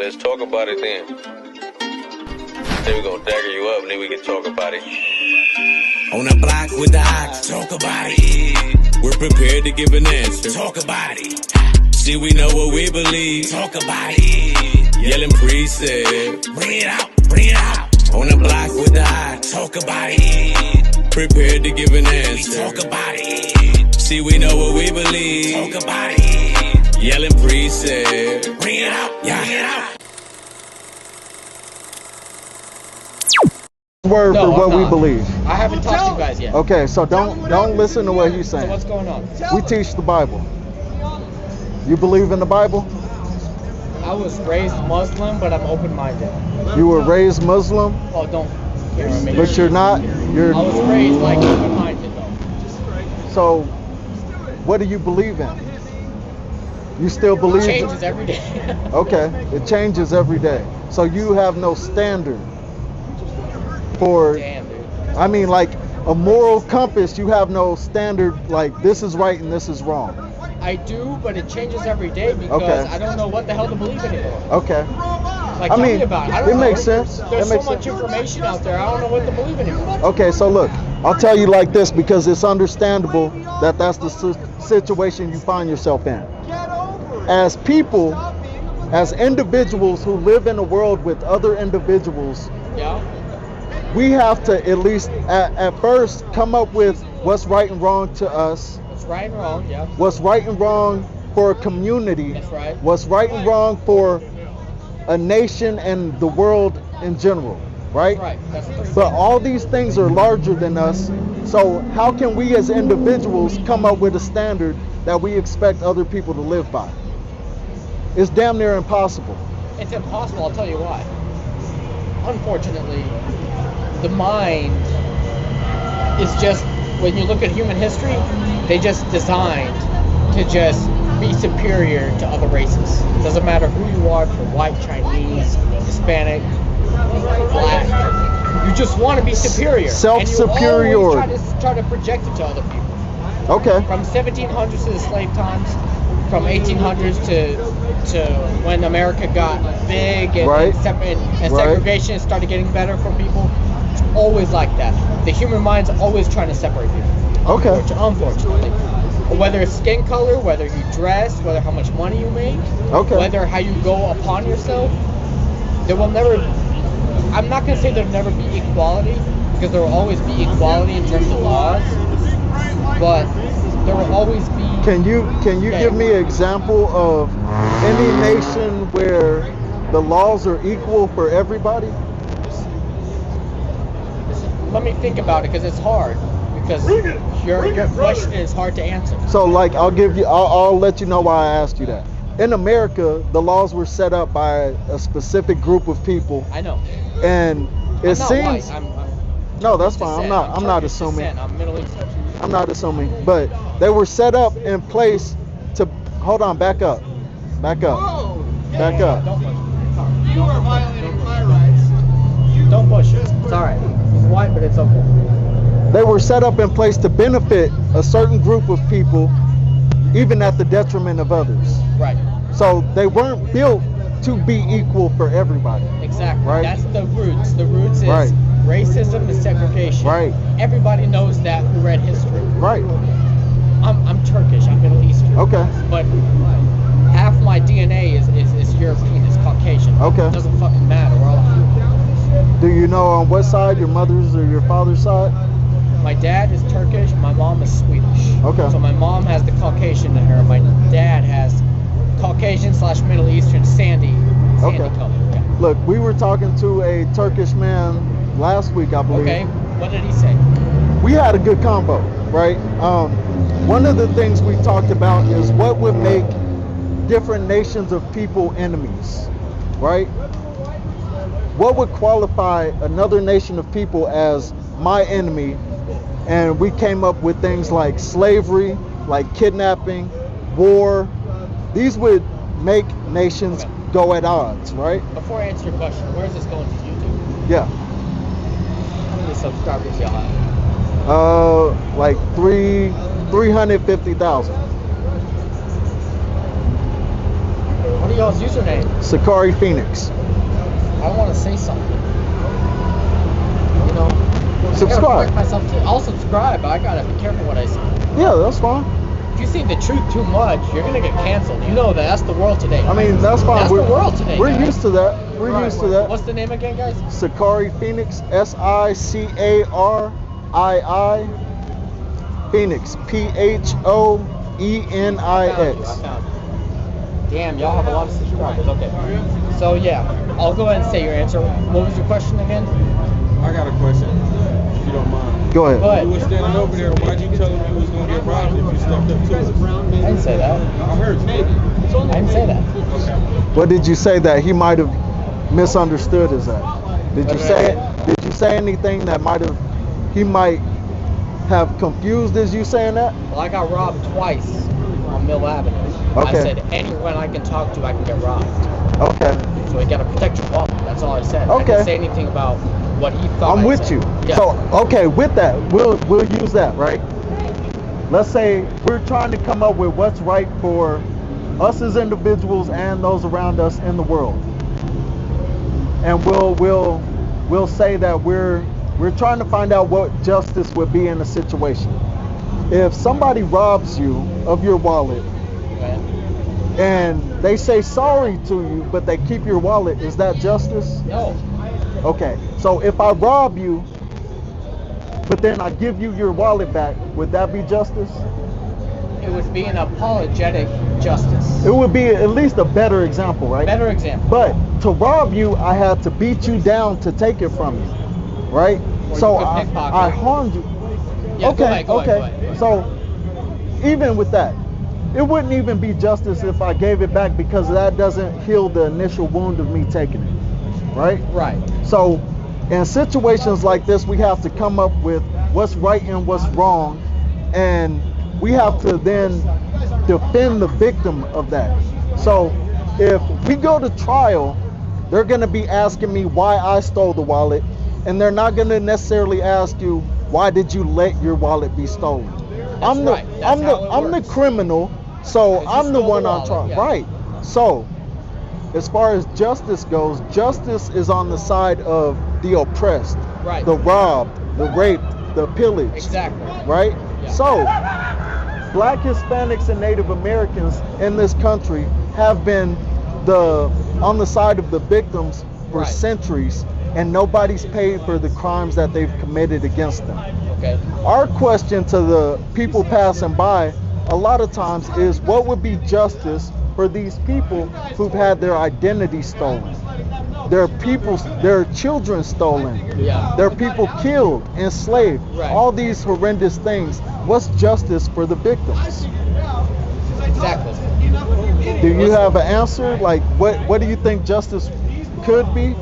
Let's talk about it then. Then we're gonna dagger you up and then we can talk about it. On the block with the ox, talk about it. We're prepared to give an answer, talk about it. See, we know what we believe, talk about it. Yelling precept, bring it out, bring it out. On the block with the ox, talk about it. Prepared to give an answer, talk about it. See, we know what we believe, talk about it. Yelling precept, bring it out, yeah, bring it out. Word for what we believe. I haven't talked to you guys yet. Okay, so don't listen to what he's saying. So what's going on? We teach the Bible. You believe in the Bible? I was raised Muslim, but I'm open-minded. You were raised Muslim? Oh, don't. But you're not. You're. I was raised like open-minded though. So, what do you believe in? You still believe? It changes every day. Okay, it changes every day. So you have no standard for. Damn, dude. I mean, like a moral compass. You have no standard. Like this is right and this is wrong. I do, but it changes every day because I don't know what the hell to believe anymore. Okay. Like, I tell mean, me about it. I don't it know. makes sense. There's It so makes much sense. information out there. I don't know what to believe anymore. Okay, so look, I'll tell you like this because it's understandable that that's the situation you find yourself in. As people, as individuals who live in a world with other individuals, Yeah. we have to at least at first come up with what's right and wrong to us, What's right and wrong? Yeah. what's right and wrong for a community, That's right. what's right and wrong for a nation and the world in general, right? Right. That's the first But thing. all these things are larger than us. So how can we as individuals come up with a standard that we expect other people to live by? It's damn near impossible. It's impossible. I'll tell you why. Unfortunately, the mind is just, when you look at human history, they just designed to just be superior to other races. It doesn't matter who you are, if you're white, Chinese, Hispanic, black. You just want to be superior. Self-superiority. And you always try to project it to other people. Okay. From 1700s to the slave times, from 1800s to when America got big and, Right. and segregation started getting better for people. It's always like that. The human mind's always trying to separate people. Okay. Unfortunately. Whether it's skin color, whether you dress, whether how much money you make, Okay. whether how you go upon yourself, there will never, I'm not going to say there'll never be equality, because there will always be equality in terms of laws, but there will always be. Can you give me an example of any nation where the laws are equal for everybody? Let me think about it, because it's hard. Because your question is hard to answer. So like I'll let you know why I asked you that. In America, the laws were set up by a specific group of people. I know. And it I'm not seems white. I'm no, that's fine. descent. I'm not Turkish assuming. descent. I'm Middle Eastern. I'm not assuming, but they were set up in place to hold on, back up. Back up. Back up. Don't push it. You are violating my rights. Don't push it. It's alright. He's white, but it's okay. They were set up in place to benefit a certain group of people, even at the detriment of others. Right. So they weren't built to be equal for everybody. Exactly. Right. That's the roots. The roots is Right. racism and segregation. Right. Everybody knows that who read history. Right. I'm Turkish. I'm Middle Eastern. Okay. But half my DNA is European. It's Caucasian. Okay. It doesn't fucking matter. We're all human. Do you know on what side, your mother's or your father's side? My dad is Turkish. My mom is Swedish. Okay. So my mom has the Caucasian in her. My dad has Caucasian / Middle Eastern sandy Okay. color. Yeah. Look, we were talking to a Turkish man last week, I believe. Okay. What did he say? We had a good combo, right? One of the things we talked about is what would make different nations of people enemies, right? What would qualify another nation of people as my enemy? And we came up with things like slavery, like kidnapping, war. These would make nations go at odds, right? Before I answer your question, where is this going to YouTube? Yeah. How many subscribers y'all have? Like 350,000. What are y'all's username? SICARRI Phoenix. I want to say something. You know, I Subscribe. gotta correct myself too. I'll subscribe, but I gotta be careful what I say. Yeah, that's fine. If you say the truth too much, you're gonna get canceled. You know that. That's the world today. I mean, that's fine. That's the world today. We're guys. used to that. We're used to that. What's the name again, guys? SICARRI Phoenix. SICARRII Phoenix. PHOENIX. I found you. Damn, y'all have a lot of subscribers. Okay. So yeah, I'll go ahead and say your answer. What was your question again? I got a question, if you don't mind. Go ahead. Go ahead. You were standing over there. Why'd you tell him you was gonna get robbed if you stepped up to us? I didn't say that. I heard you. I didn't say that. Okay. What did you say that he might have misunderstood as that? Did you say Did you say anything that he might have confused as you saying that? Well, I got robbed twice on Mill Avenue. I Okay. said anyone I can talk to, I can get robbed. Okay. So you gotta protect your wallet. That's all I said. I Okay. didn't say anything about what he thought. I'm I with said. you. Yeah. So okay, with that, we'll use that, right? Let's say we're trying to come up with what's right for us as individuals and those around us in the world. And we'll say that we're trying to find out what justice would be in a situation. If somebody robs you of your wallet Okay. and they say sorry to you, but they keep your wallet, is that justice? No. Okay, so if I rob you, but then I give you your wallet back, would that be justice? It would be an apologetic justice. It would be at least a better example, right? Better example. But to rob you, I had to beat you down to take it from you, right? Or So you could pickpocket. I harmed you. Yeah, Okay, go okay. ahead. So even with that, it wouldn't even be justice if I gave it back because that doesn't heal the initial wound of me taking it, right? Right. So in situations like this, we have to come up with what's right and what's wrong, and we have to then defend the victim of that. So if we go to trial, they're going to be asking me why I stole the wallet, and they're not going to necessarily ask you why did you let your wallet be stolen. I'm the right. That's how it I'm the works. criminal, so 'Cause you I'm the stole one the on wallet, trial. yeah. Right. So as far as justice goes, justice is on the side of the oppressed, Right. the robbed, the raped, the pillaged. Exactly. Right? Yeah. So Black Hispanics and Native Americans in this country have been on the side of the victims for Right. centuries, and nobody's paid for the crimes that they've committed against them. Okay. Our question to the people passing by a lot of times is, what would be justice for these people who've had their identity stolen, their children stolen, Yeah. their people killed, enslaved, Right. all these horrendous things? What's justice for the victims? Exactly. Do you have an answer? Like, what do you think justice could be?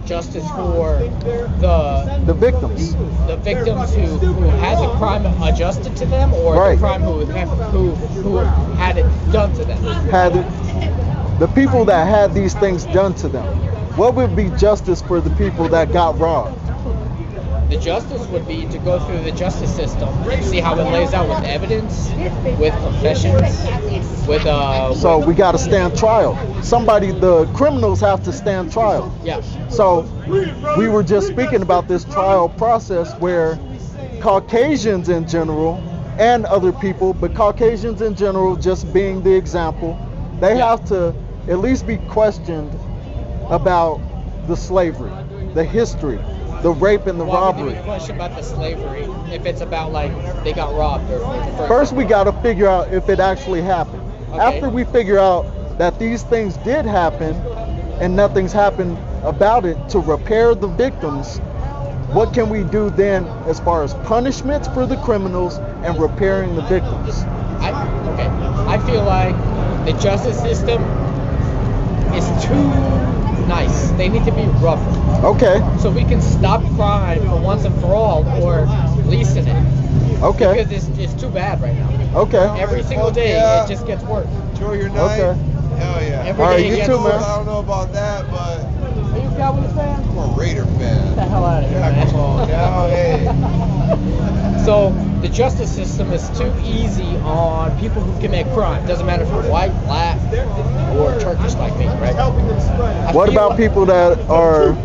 Justice for the victims. the victims who had the crime adjusted to them, or Right. the crime who had it done to them. Had the people that had these things done to them. What would be justice for the people that got robbed? The justice would be to go through the justice system, see how it lays out with evidence, with confessions, with So we got to stand trial. The criminals have to stand trial. yeah. So we were just speaking about this trial process where Caucasians in general and other people, but Caucasians in general just being the example, they Yeah. have to at least be questioned about the slavery, the history, the rape and the Well, we robbery. need a question about the slavery. If it's about like they got robbed or First we got to figure out if it actually happened. Okay. After we figure out that these things did happen and nothing's happened about it to repair the victims, what can we do then as far as punishments for the criminals and repairing the victims? I feel like the justice system is too nice. They need to be rougher. Okay, So we can stop crime for once and for all, or lessen it. okay, Because it's too bad right now. okay. Every single day Yeah. it just gets worse. Enjoy your night. Okay. Hell yeah. Every All right, day it you gets too, man. I don't know about that, but Are you Cowboys fan? I'm a Raider Get the fan. hell out of here, Yeah, man. come on now, hey. So the justice system is too easy on people who commit crime. Doesn't matter if you're white, black, or Turkish like me, right? What about people that are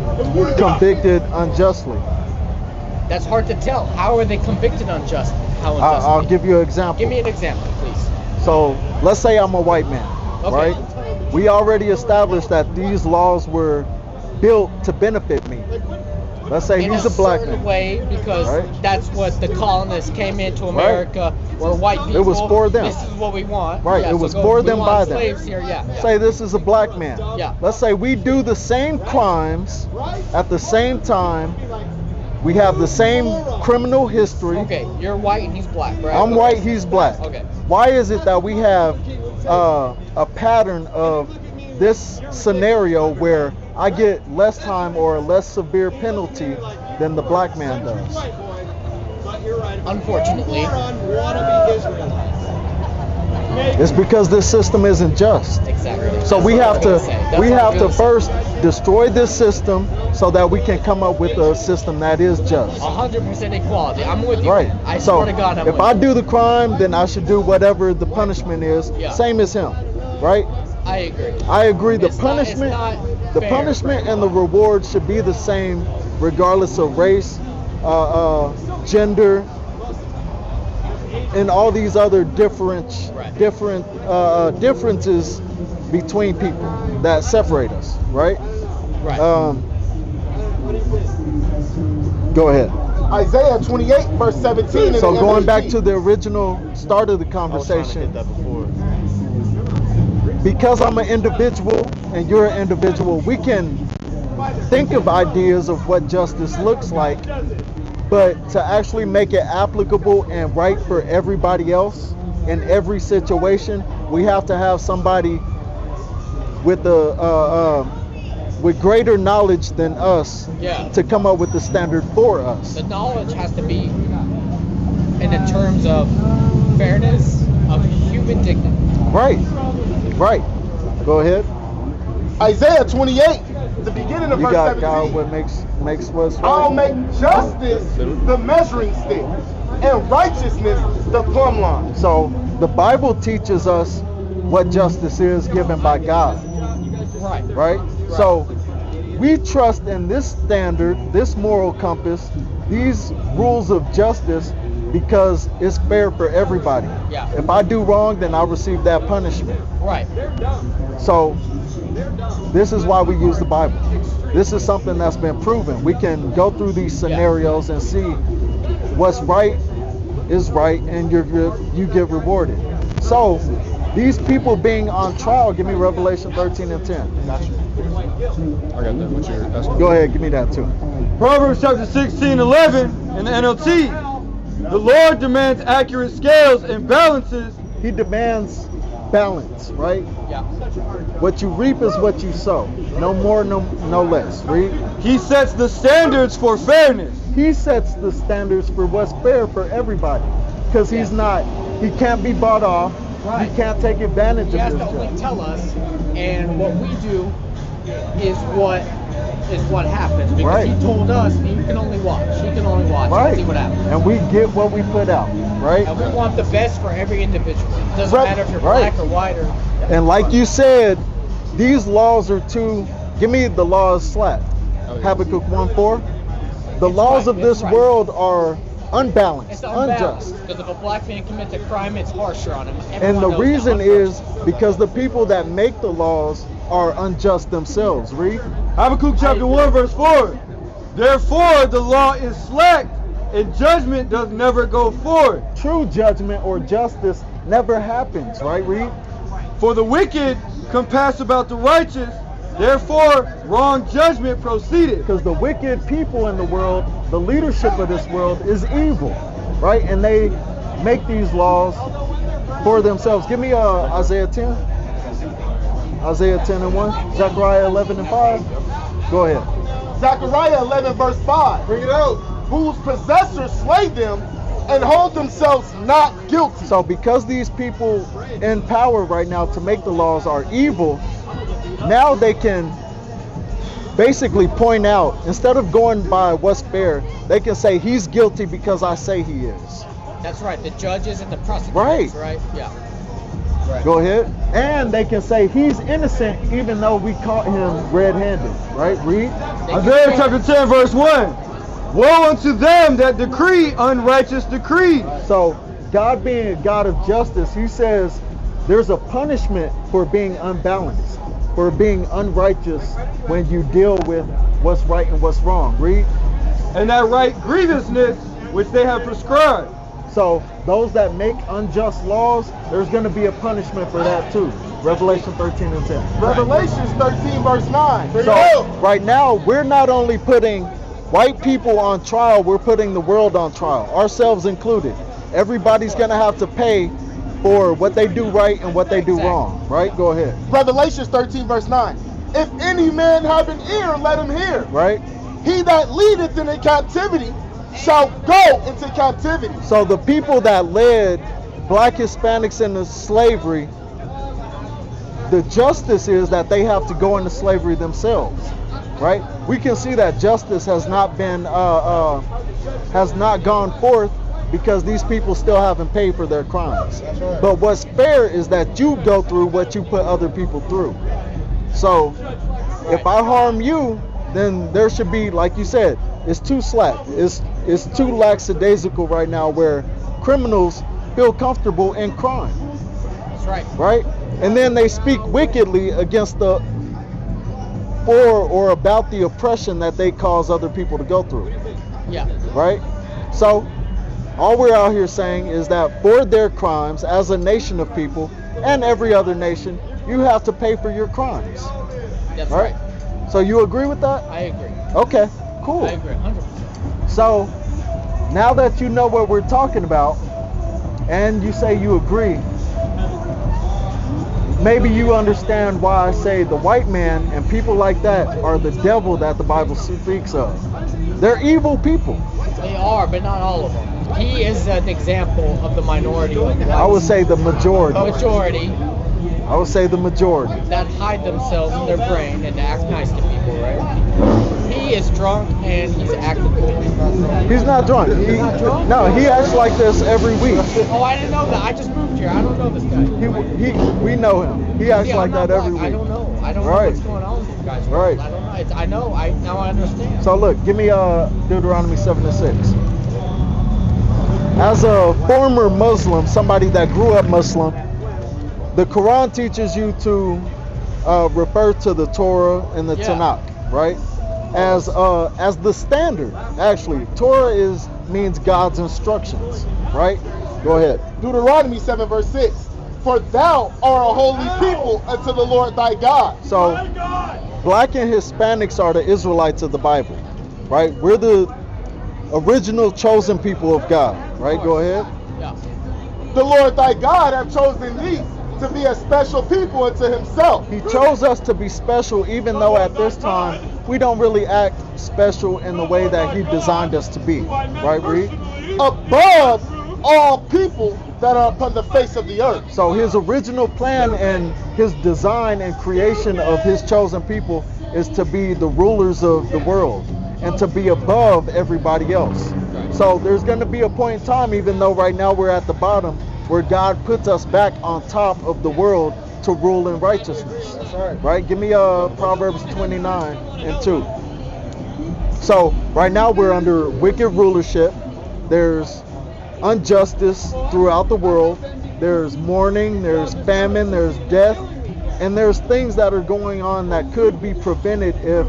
convicted unjustly? That's hard to tell. How are they convicted unjustly? How unjustly? I'll give you an example. Give me an example, please. So let's say I'm a white man, Okay. right? We already established that these laws were built to benefit me. Let's say In he's a black certain man. way, because Right. that's what the colonists came into America, where white people. It was for them. This is what we want. Right, Yeah, it was so for we them want by them. slaves here, yeah. Say this is a black man. Yeah. Let's say we do the same crimes at the same time. We have the same criminal history. Okay, you're white and he's black, right? I'm Okay. white, he's black. Okay. Why is it that we have a pattern of this scenario where I get less time or a less severe penalty than the black man does? Unfortunately, It's because this system isn't just. exactly. So That's we what I have was gonna to say. That's we what I have was to gonna say. first destroy this system so that we can come up with a system that is just. 100% equality. I'm with you. Right. I So swear to God, I'm if with I you. do the crime, then I should do whatever the punishment is, Yeah. same as him, right? I agree. I agree. The It's not- it's punishment, not the fair. punishment and the reward should be the same, regardless of race, gender, and all these other different differences between people that separate us, right? Right. Go ahead. Isaiah 28 verse 17. in So the going NLT. back to the original start of the conversation, because I'm an individual and you're an individual, we can think of ideas of what justice looks like, but to actually make it applicable and right for everybody else in every situation, we have to have somebody with with greater knowledge than us Yeah. to come up with the standard for us. The knowledge has to be in the terms of fairness, of human dignity. Right, right. Go ahead. Isaiah 28, the beginning of You verse got 17. God what makes what's I'll right. make justice the measuring stick and righteousness the plumb line. So the Bible teaches us what justice is given by God, Right. right? So we trust in this standard, this moral compass, these rules of justice because it's fair for everybody. Yeah. If I do wrong, then I receive that punishment. Right. So this is why we use the Bible. This is something that's been proven. We can go through these scenarios and see what's right is right, and you get rewarded. So these people being on trial, give me Revelation 13 and 10. I got that. What's your asking? Go ahead, give me that too. Proverbs chapter 16:11 in the NLT. The Lord demands accurate scales and balances. He demands balance, right? Yeah. What you reap is what you sow. No more, no less. Read. He sets the standards for fairness. He sets the standards for what's fair for everybody. Because he can't be bought off. Right. He can't take advantage He has of to this only job. tell us, and what we do is what happens. Because Right. he told us, and you can only watch. He can only watch Right. and see what happens. And we get what we put out, right? And we want the best for every individual. It doesn't Right. matter if you're Right. black or white or. And like you said, these laws are too. Give me the laws slack. Habakkuk 1:4. The It's laws right, of this it's right. world are unbalanced, It's unbalanced. unjust. Because if a black man commits a crime, it's harsher on him. And Everyone the knows reason that. is because the people that make the laws are unjust themselves. Read. Habakkuk chapter 1 verse 4. Therefore the law is slack and judgment does never go forward. True judgment or justice never happens, right? Read. For the wicked compass about the righteous, therefore wrong judgment proceeded. Because the wicked people in the world, the leadership of this world is evil, right? And they make these laws for themselves. Give me Isaiah 10. Isaiah 10 and 1. Zechariah 11 and 5. Go ahead. Zechariah 11 verse 5. Bring it out. Whose possessors slay them and hold themselves not guilty. So because these people in power right now to make the laws are evil, now they can basically point out, instead of going by what's fair, they can say he's guilty because I say he is. That's right. The judges and the prosecutors, right? Yeah. Right. Go ahead. And they can say he's innocent even though we caught him red-handed, right? Read. Isaiah chapter 10, verse 1. Woe unto them that decree unrighteous decrees. So God being a God of justice, he says there's a punishment for being unbalanced, for being unrighteous when you deal with what's right and what's wrong. Read. And that right grievousness which they have prescribed. So those that make unjust laws, there's going to be a punishment for that too. Revelation 13 and 10. Revelations 13 verse 9. So right now, we're not only putting white people on trial, we're putting the world on trial, ourselves included. Everybody's going to have to pay for what they do right and what they do wrong, right? Go ahead. Revelations 13 verse 9. If any man have an ear, let him hear. Right? He that leadeth in the captivity shall go into captivity. So the people that led black Hispanics into slavery, the justice is that they have to go into slavery themselves, right? We can see that justice has not been has not gone forth because these people still haven't paid for their crimes. Right. But what's fair is that you go through what you put other people through. So if I harm you, then there should be, like you said, it's too slack. It's too lackadaisical right now where criminals feel comfortable in crime. That's right. Right? And then they speak wickedly against the or about the oppression that they cause other people to go through. Yeah. Right? So all we're out here saying is that for their crimes, as a nation of people and every other nation, you have to pay for your crimes. That's right. So you agree with that? I agree. Okay, cool. I agree 100%. So now that you know what we're talking about and you say you agree, maybe you understand why I say the white man and people like that are the devil that the Bible speaks of. They're evil people. They are, but not all of them. He is an example of the minority. I would say the majority. Majority I would say the majority. that hide themselves in their brain and act nice to people, right? He is drunk and he's acting cool. He's not drunk. No, he acts like this every week. Oh, I didn't know that. I just moved here. I don't know this guy. We know him. He acts like that every week. I don't know. I don't know Right. what's going on with you guys. Right. I don't know. Now I understand. So look, give me Deuteronomy 7 and 6. As a former Muslim, somebody that grew up Muslim, the Quran teaches you to refer to the Torah and the Tanakh, right? As the standard. Actually, Torah means God's instructions, right? Go ahead. Deuteronomy 7 verse 6. For thou art a holy people unto the Lord thy God. So, black and Hispanics are the Israelites of the Bible, right? We're the original chosen people of God, right? Go ahead. Yeah. The Lord thy God hath chosen thee to be a special people unto himself. He chose us to be special even though at this time we don't really act special in the way that he designed us to be. Right, Reed? Above all people that are upon the face of the earth. So his original plan and his design and creation of his chosen people is to be the rulers of the world and to be above everybody else. So there's going to be a point in time, even though right now we're at the bottom, where God puts us back on top of the world to rule in righteousness. That's right. Right? Give me Proverbs 29 and 2. So right now we're under wicked rulership. There's injustice throughout the world. There's mourning, there's famine, there's death, and there's things that are going on that could be prevented if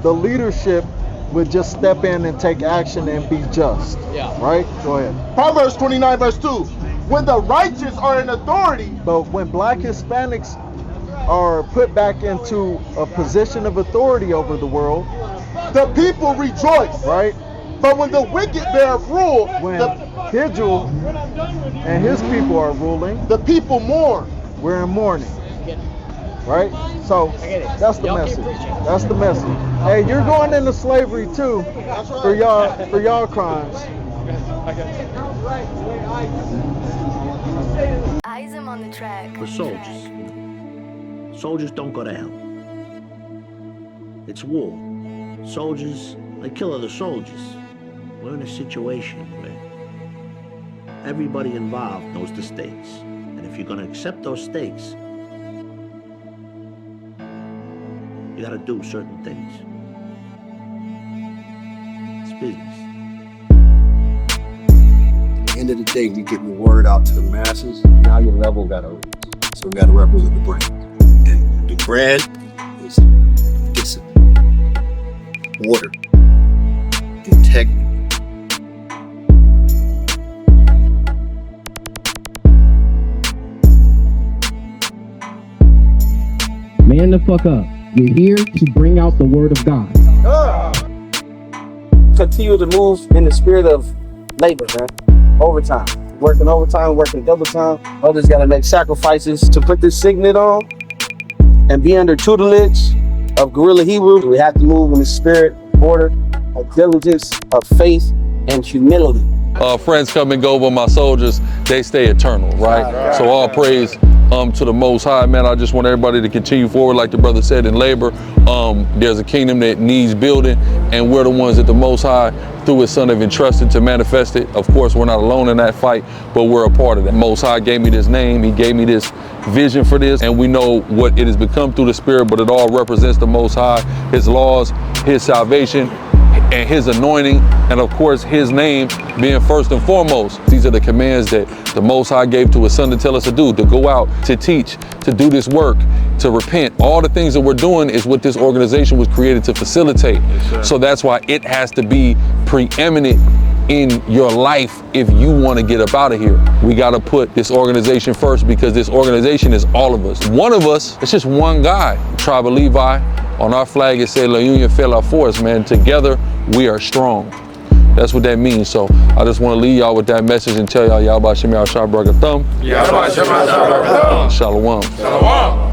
the leadership would just step in and take action and be just. Yeah. Right? Go ahead. Proverbs 29 verse 2. When the righteous are in authority. But when black Hispanics are put back into a position of authority over the world, the people rejoice. right? But when the wicked bear rule, When Hijul and his people are ruling, the people mourn. we're in mourning, Get it. right? So get it. that's the Y'all keep message. preaching. That's the message. Hey, you're going into slavery too for y'all crimes. Eyes him on the track. For soldiers. Soldiers don't go to hell. It's war. Soldiers, they kill other soldiers. We're in a situation where everybody involved knows the stakes. And if you're going to accept those stakes, you got to do certain things. It's business. At the end of the day, we getting the word out to the masses. Now your level got to raise. So we got to represent the brand. And the brand is discipline, order, integrity. Man the fuck up. We're here to bring out the word of God. Continue to move in the spirit of labor, man. Overtime. Working overtime, working double time. Others gotta make sacrifices to put this signet on and be under tutelage of Guerrilla Hebrew. We have to move in the spirit, order, of diligence, of faith, and humility. Friends come and go, but my soldiers, they stay eternal, right? So all praise to the Most High, man. I just want everybody to continue forward, like the brother said, in labor. There's a kingdom that needs building, and we're the ones that the Most High, through his son, have entrusted to manifest it. Of course, we're not alone in that fight, but we're a part of that. Most High gave me this name, he gave me this vision for this, and we know what it has become through the Spirit, but it all represents the Most High, his laws, his salvation, and his anointing, and of course his name being first and foremost. These are the commands that the Most High gave to his son to tell us to do, to go out, to teach, to do this work, to repent. All the things that we're doing is what this organization was created to facilitate. Yes, so that's why it has to be preeminent in your life if you want to get up out of here. We got to put this organization first, because this organization is all of us. One of us, it's just one guy. Tribe of Levi, on our flag it says La Union fait la force, man. Together we are strong. That's what that means. So I just want to leave y'all with that message and tell y'all, Yahweh Shem Yahweh Shai Baruch Atam. Shalom. Shalom.